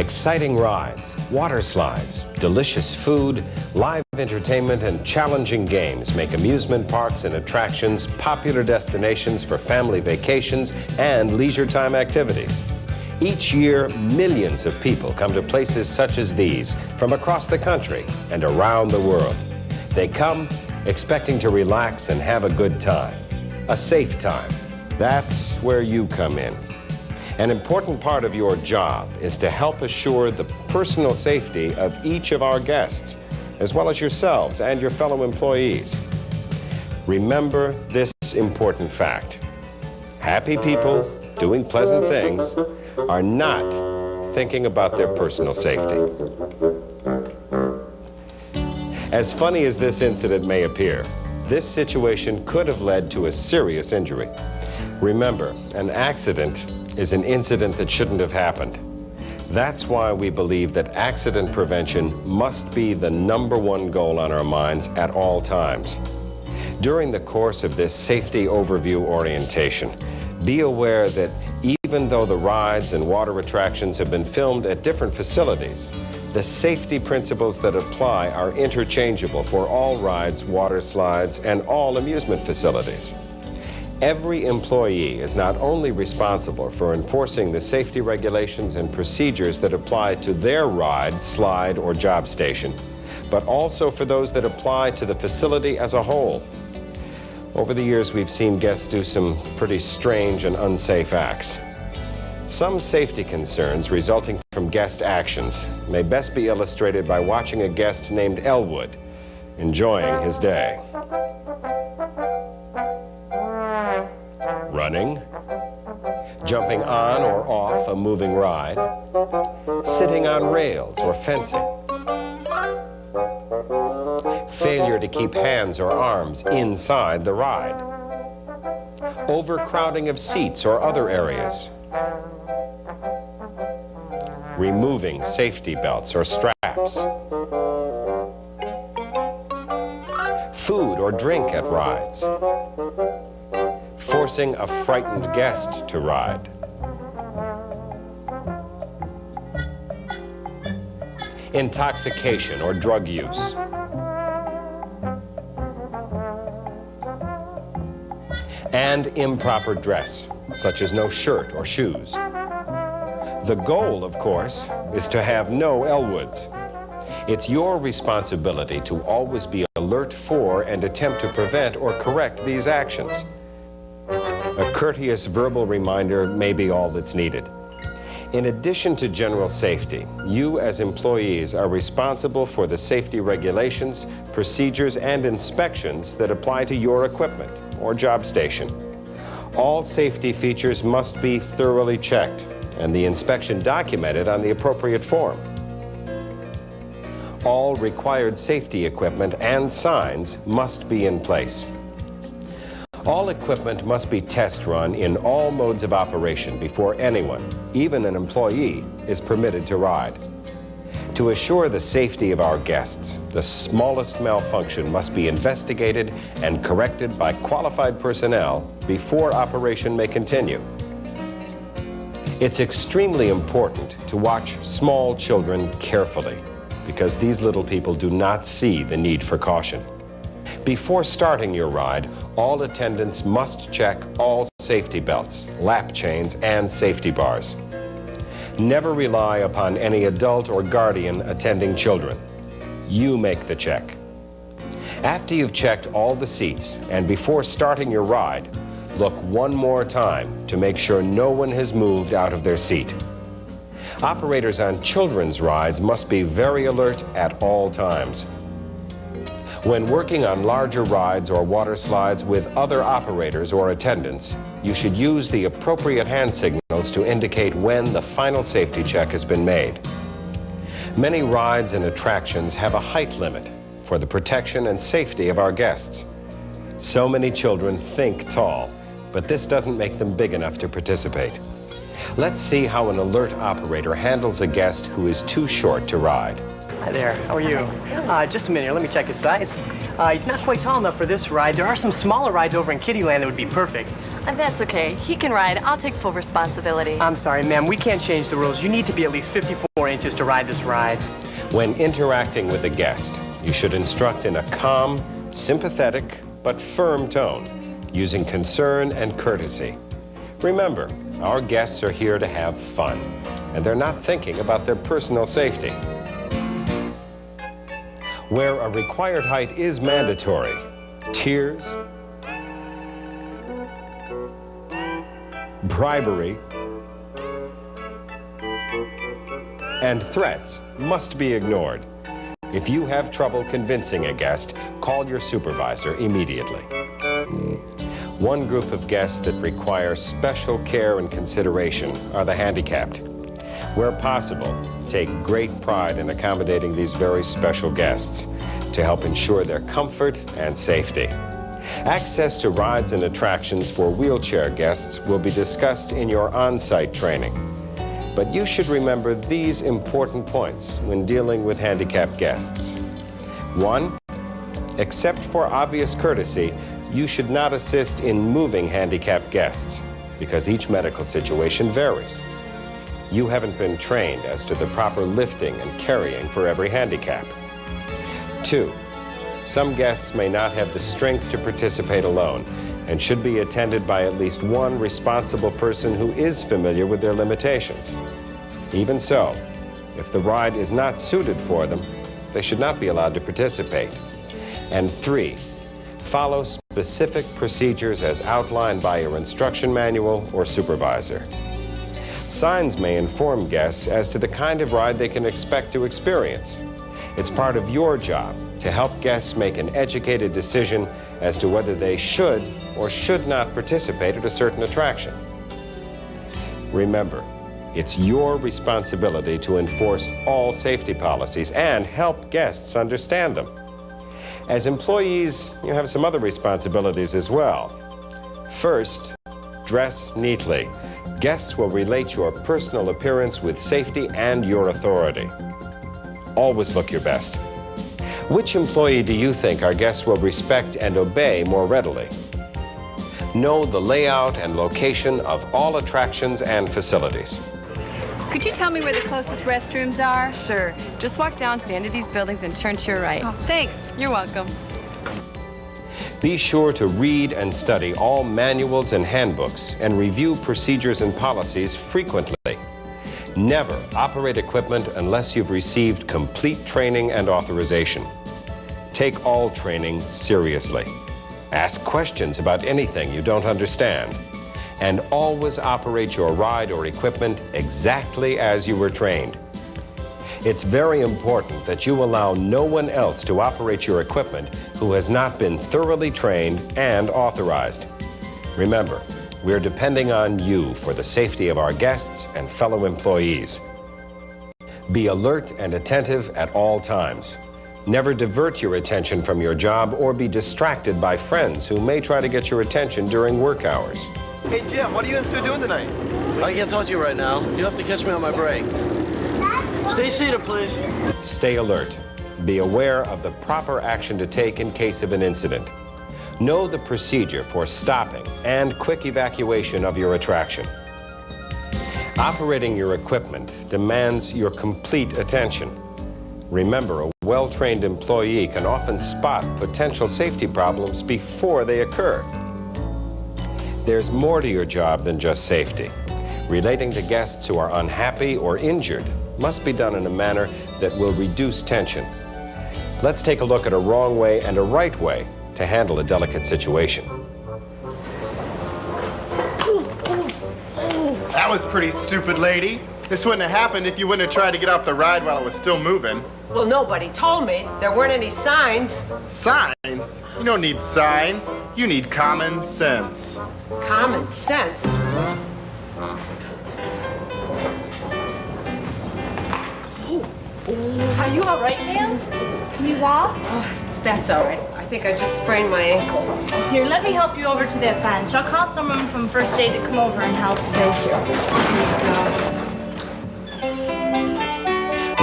Exciting rides, water slides, delicious food, live entertainment, and challenging games make amusement parks and attractions popular destinations for family vacations and leisure time activities. Each year, millions of people come to places such as these from across the country and around the world. They come expecting to relax and have a good time, a safe time. That's where you come in. An important part of your job is to help assure the personal safety of each of our guests, as well as yourselves and your fellow employees. Remember this important fact. Happy people doing pleasant things are not thinking about their personal safety. As funny as this incident may appear, this situation could have led to a serious injury. Remember, an accident is an incident that shouldn't have happened. That's why we believe that accident prevention must be the #1 goal on our minds at all times. During the course of this safety overview orientation, be aware that even though the rides and water attractions have been filmed at different facilities, the safety principles that apply are interchangeable for all rides, water slides, and all amusement facilities. Every employee is not only responsible for enforcing the safety regulations and procedures that apply to their ride, slide, or job station, but also for those that apply to the facility as a whole. Over the years, we've seen guests do some pretty strange and unsafe acts. Some safety concerns resulting from guest actions may best be illustrated by watching a guest named Elwood enjoying his day. Running, jumping on or off a moving ride, sitting on rails or fencing, failure to keep hands or arms inside the ride, overcrowding of seats or other areas, removing safety belts or straps, food or drink at rides, forcing a frightened guest to ride, intoxication or drug use, and improper dress, such as no shirt or shoes. The goal, of course, is to have no Elwoods. It's your responsibility to always be alert for and attempt to prevent or correct these actions. A courteous verbal reminder may be all that's needed. In addition to general safety, you as employees are responsible for the safety regulations, procedures, and inspections that apply to your equipment or job station. All safety features must be thoroughly checked and the inspection documented on the appropriate form. All required safety equipment and signs must be in place. All equipment must be test run in all modes of operation before anyone, even an employee, is permitted to ride. To assure the safety of our guests, the smallest malfunction must be investigated and corrected by qualified personnel before operation may continue. It's extremely important to watch small children carefully because these little people do not see the need for caution. Before starting your ride, all attendants must check all safety belts, lap chains, and safety bars. Never rely upon any adult or guardian attending children. You make the check. After you've checked all the seats and before starting your ride, look one more time to make sure no one has moved out of their seat. Operators on children's rides must be very alert at all times. When working on larger rides or water slides with other operators or attendants, you should use the appropriate hand signals to indicate when the final safety check has been made. Many rides and attractions have a height limit for the protection and safety of our guests. So many children think tall, but this doesn't make them big enough to participate. Let's see how an alert operator handles a guest who is too short to ride. Hi there, how are you? Just a minute here, let me check his size. He's not quite tall enough for this ride. There are some smaller rides over in Kiddieland that would be perfect. That's okay. He can ride. I'll take full responsibility. I'm sorry, ma'am. We can't change the rules. You need to be at least 54 inches to ride this ride. When interacting with a guest, you should instruct in a calm, sympathetic, but firm tone, using concern and courtesy. Remember, our guests are here to have fun, and they're not thinking about their personal safety. Where a required height is mandatory, tears, bribery, and threats must be ignored. If you have trouble convincing a guest, call your supervisor immediately. One group of guests that require special care and consideration are the handicapped. Where possible, take great pride in accommodating these very special guests to help ensure their comfort and safety. Access to rides and attractions for wheelchair guests will be discussed in your on-site training. But you should remember these important points when dealing with handicapped guests. 1, except for obvious courtesy, you should not assist in moving handicapped guests because each medical situation varies. You haven't been trained as to the proper lifting and carrying for every handicap. 2, some guests may not have the strength to participate alone and should be attended by at least one responsible person who is familiar with their limitations. Even so, if the ride is not suited for them, they should not be allowed to participate. And 3, follow specific procedures as outlined by your instruction manual or supervisor. Signs may inform guests as to the kind of ride they can expect to experience. It's part of your job to help guests make an educated decision as to whether they should or should not participate at a certain attraction. Remember, it's your responsibility to enforce all safety policies and help guests understand them. As employees, you have some other responsibilities as well. First, dress neatly. Guests will relate your personal appearance with safety and your authority. Always look your best. Which employee do you think our guests will respect and obey more readily? Know the layout and location of all attractions and facilities. Could you tell me where the closest restrooms are? Sure. Just walk down to the end of these buildings and turn to your right. Oh, thanks. You're welcome. Be sure to read and study all manuals and handbooks and review procedures and policies frequently. Never operate equipment unless you've received complete training and authorization. Take all training seriously. Ask questions about anything you don't understand. And always operate your ride or equipment exactly as you were trained. It's very important that you allow no one else to operate your equipment who has not been thoroughly trained and authorized. Remember, we're depending on you for the safety of our guests and fellow employees. Be alert and attentive at all times. Never divert your attention from your job or be distracted by friends who may try to get your attention during work hours. Hey, Jim, what are you and Sue doing tonight? I can't talk to you right now. You'll have to catch me on my break. Stay seated, please. Stay alert. Be aware of the proper action to take in case of an incident. Know the procedure for stopping and quick evacuation of your attraction. Operating your equipment demands your complete attention. Remember, a well-trained employee can often spot potential safety problems before they occur. There's more to your job than just safety. Relating to guests who are unhappy or injured must be done in a manner that will reduce tension. Let's take a look at a wrong way and a right way to handle a delicate situation. That was pretty stupid, lady. This wouldn't have happened if you wouldn't have tried to get off the ride while it was still moving. Well, nobody told me. There weren't any signs. Signs? You don't need signs. You need common sense. Common sense. Are you all right, ma'am? Can you walk? That's all right. I think I just sprained my ankle. Here, let me help you over to that bench. I'll call someone from First Aid to come over and help. Thank you.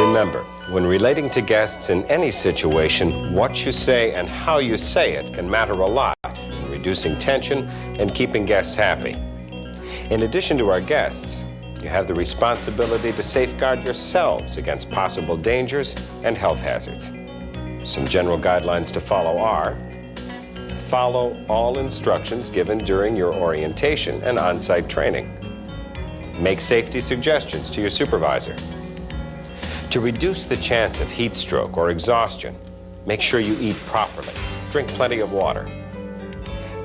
Remember, when relating to guests in any situation, what you say and how you say it can matter a lot in reducing tension, and keeping guests happy. In addition to our guests, you have the responsibility to safeguard yourselves against possible dangers and health hazards. Some general guidelines to follow are: follow all instructions given during your orientation and on-site training. Make safety suggestions to your supervisor. To reduce the chance of heat stroke or exhaustion, make sure you eat properly. Drink plenty of water.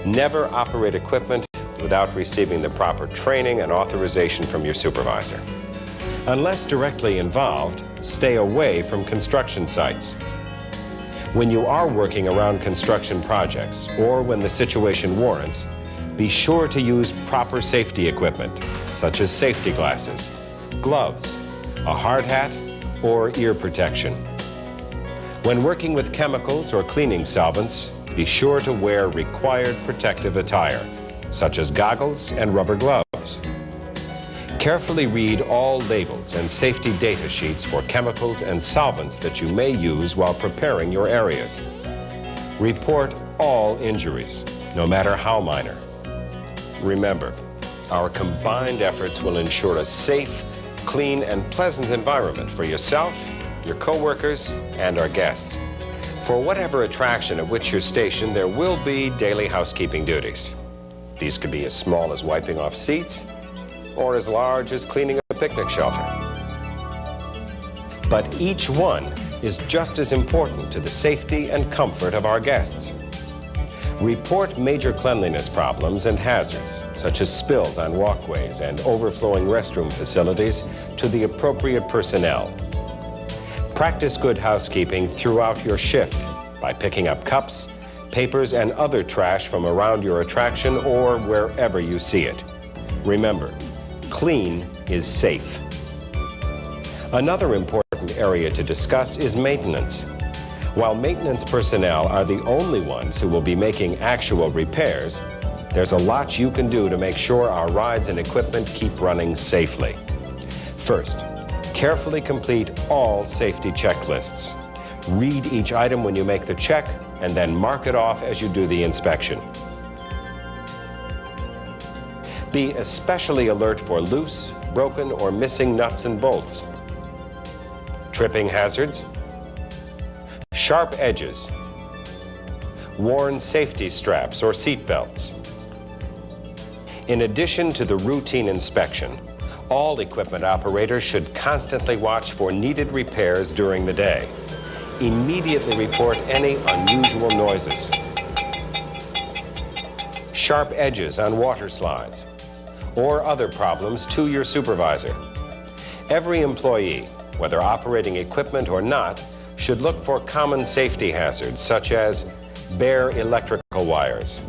Never operate equipment without receiving the proper training and authorization from your supervisor. Unless directly involved, stay away from construction sites. When you are working around construction projects, or when the situation warrants, be sure to use proper safety equipment, such as safety glasses, gloves, a hard hat, or ear protection. When working with chemicals or cleaning solvents, be sure to wear required protective attire, such as goggles and rubber gloves. Carefully read all labels and safety data sheets for chemicals and solvents that you may use while preparing your areas. Report all injuries, no matter how minor. Remember, our combined efforts will ensure a safe, clean, and pleasant environment for yourself, your coworkers, and our guests. For whatever attraction at which you're stationed, there will be daily housekeeping duties. These could be as small as wiping off seats, or as large as cleaning a picnic shelter. But each one is just as important to the safety and comfort of our guests. Report major cleanliness problems and hazards, such as spills on walkways and overflowing restroom facilities, to the appropriate personnel. Practice good housekeeping throughout your shift by picking up cups, papers, and other trash from around your attraction or wherever you see it. Remember, clean is safe. Another important area to discuss is maintenance. While maintenance personnel are the only ones who will be making actual repairs, there's a lot you can do to make sure our rides and equipment keep running safely. First, carefully complete all safety checklists. Read each item when you make the check, and then mark it off as you do the inspection. Be especially alert for loose, broken, or missing nuts and bolts, tripping hazards, sharp edges, worn safety straps or seat belts. In addition to the routine inspection, all equipment operators should constantly watch for needed repairs during the day. Immediately report any unusual noises, sharp edges on water slides, or other problems to your supervisor. Every employee, whether operating equipment or not, should look for common safety hazards such as bare electrical wires,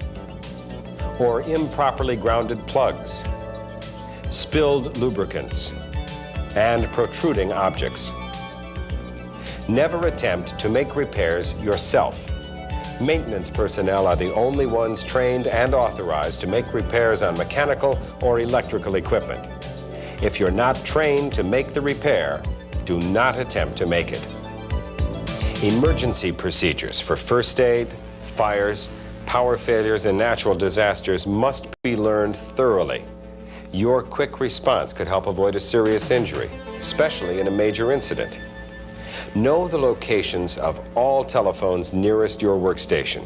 or improperly grounded plugs, spilled lubricants, and protruding objects. Never attempt to make repairs yourself. Maintenance personnel are the only ones trained and authorized to make repairs on mechanical or electrical equipment. If you're not trained to make the repair, do not attempt to make it. Emergency procedures for first aid, fires, power failures, and natural disasters must be learned thoroughly. Your quick response could help avoid a serious injury, especially in a major incident. Know the locations of all telephones nearest your workstation.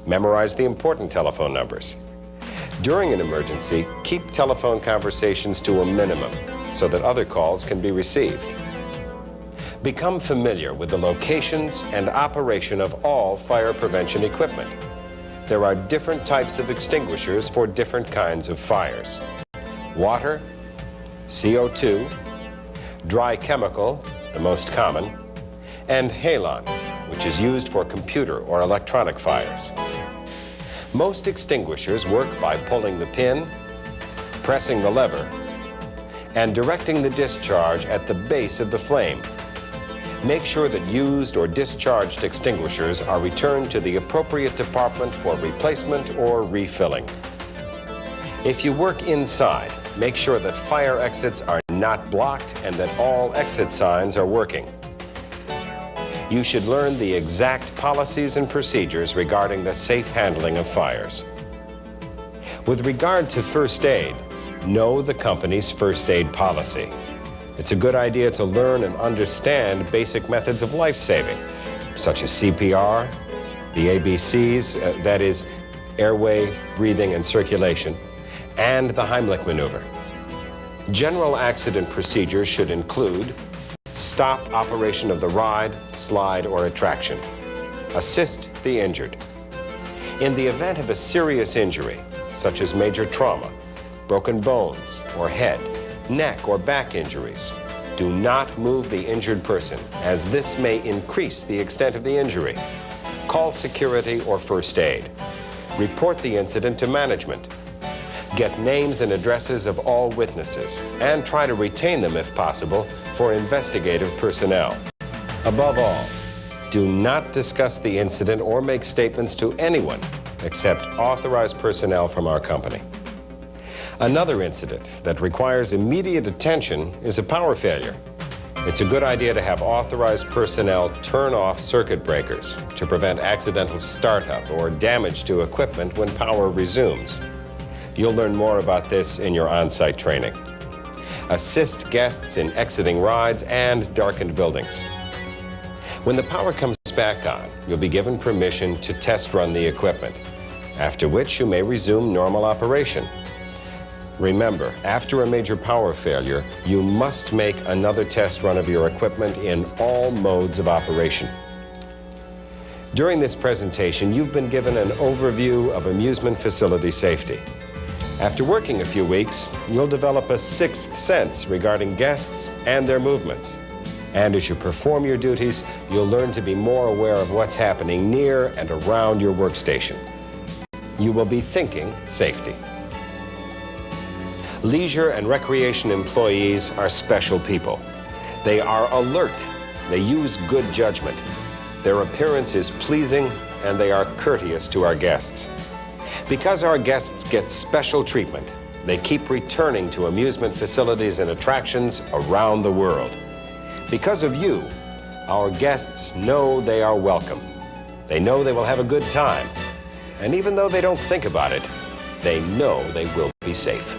Memorize the important telephone numbers. During an emergency, keep telephone conversations to a minimum so that other calls can be received. Become familiar with the locations and operation of all fire prevention equipment. There are different types of extinguishers for different kinds of fires. Water, CO2, dry chemical, the most common, and halon, which is used for computer or electronic fires. Most extinguishers work by pulling the pin, pressing the lever, and directing the discharge at the base of the flame. Make sure that used or discharged extinguishers are returned to the appropriate department for replacement or refilling. If you work inside, make sure that fire exits are not blocked and that all exit signs are working. You should learn the exact policies and procedures regarding the safe handling of fires. With regard to first aid, know the company's first aid policy. It's a good idea to learn and understand basic methods of life-saving, such as CPR, the ABCs, that is, airway, breathing, and circulation, and the Heimlich maneuver. General accident procedures should include stop operation of the ride, slide, or attraction. Assist the injured. In the event of a serious injury, such as major trauma, broken bones or head, neck or back injuries, do not move the injured person, as this may increase the extent of the injury. Call security or first aid. Report the incident to management. Get names and addresses of all witnesses, and try to retain them if possible for investigative personnel. Above all, do not discuss the incident or make statements to anyone except authorized personnel from our company. Another incident that requires immediate attention is a power failure. It's a good idea to have authorized personnel turn off circuit breakers to prevent accidental startup or damage to equipment when power resumes. You'll learn more about this in your on-site training. Assist guests in exiting rides and darkened buildings. When the power comes back on, you'll be given permission to test run the equipment, after which you may resume normal operation. Remember, after a major power failure, you must make another test run of your equipment in all modes of operation. During this presentation, you've been given an overview of amusement facility safety. After working a few weeks, you'll develop a sixth sense regarding guests and their movements. And as you perform your duties, you'll learn to be more aware of what's happening near and around your workstation. You will be thinking safety. Leisure and recreation employees are special people. They are alert. They use good judgment. Their appearance is pleasing, and they are courteous to our guests. Because our guests get special treatment, they keep returning to amusement facilities and attractions around the world. Because of you, our guests know they are welcome. They know they will have a good time. And even though they don't think about it, they know they will be safe.